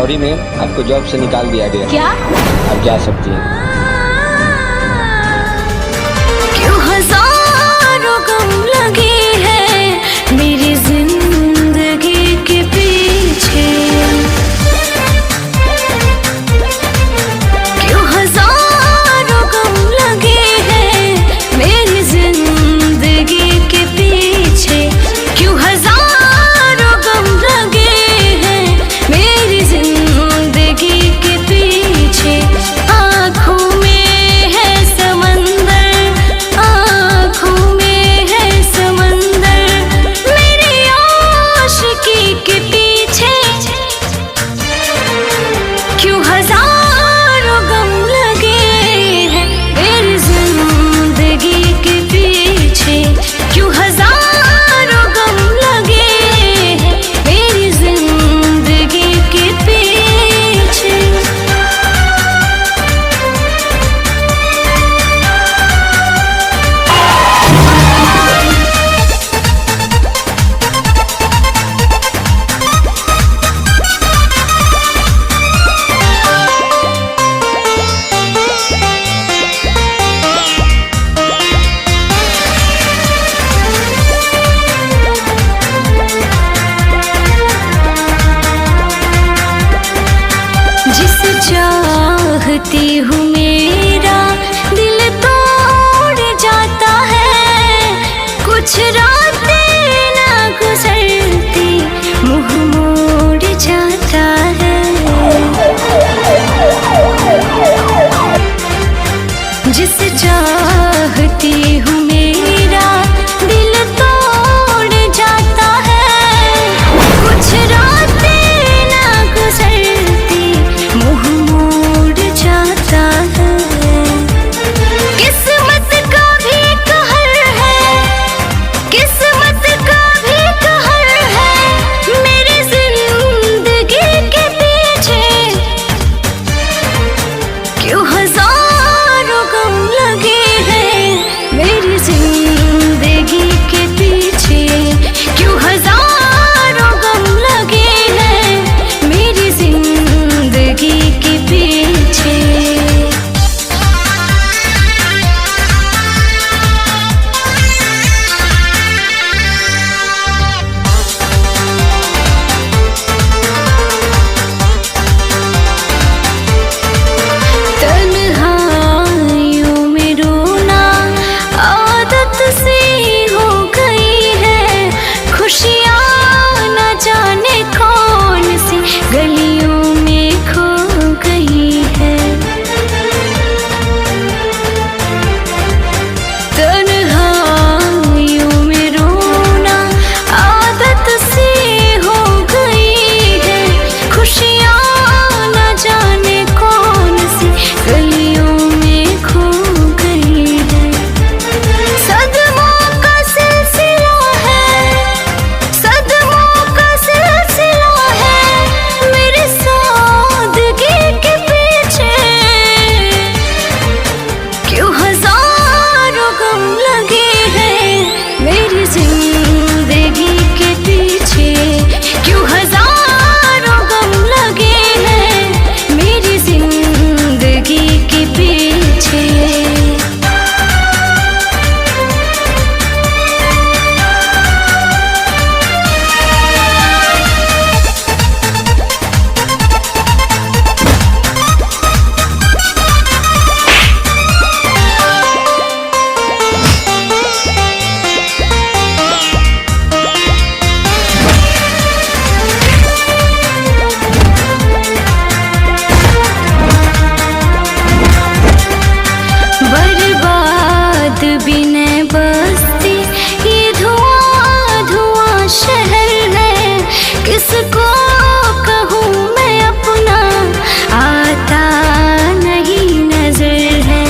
Sorry ma'am, आपको job से निकाल दिया गया। क्या? आप जा सकती हैं। क्यों हजारों गम लगे हैं मेरी जिंदगी के पीछे, क्यों हजारों गम लगे हैं मेरी जिंदगी के पीछे, क्यों हजारों गम लगे हैं मेरी जिंदगी के पीछे। आँखों में है समंदर, आँखों में है समंदर मेरी आशिकी के पीछे, क्यों हजारों गम लगे हैं मेरी जिंदगी के पीछे, क्यों हजारों गम लगे हैं मेरी जिंदगी के पीछे। जिसे चाहती हूँ मेरा दिल तोड़ जाता है, कुछ रातें ना गुजरती मुँह मोड़ जाता है। जिसे चाहती हूँ मेरा दिल तोड़ जाता है, कुछ रातें ना गुजरती मुँह मोड़ जाता है। किस्मत का भी कहर है, किस्मत का भी कहर है मेरी जिंदगी के पीछे, क्यों हजारों गम लगे हैं मेरी जिंदगी के पीछे, क्यों हजारों गम लगे हैं मेरी जिंदगी के पीछे। तन्हाइयों में रोना आदत सी हो गई है, खुशियाँ न जाने कौन सी गलियों में खो गई है। तन्हाइयों में रोना आदत सी हो गई है, खुशियाँ न जाने कौन सी गलियों में खो गई है। सदमों का सिलसिला है, सदमों का सिलसिला है मेरी सादगी के पीछे, क्यों हजारों गम लगे हैं मेरी जिंदगी के पीछे, क्यों हजारों गम लगे हैं मेरी जिंदगी के पीछे। बर्बाद बिना बस्ती ये धुआं धुआं शहर है, किसको कहूँ मैं अपना आता नहीं नजर है।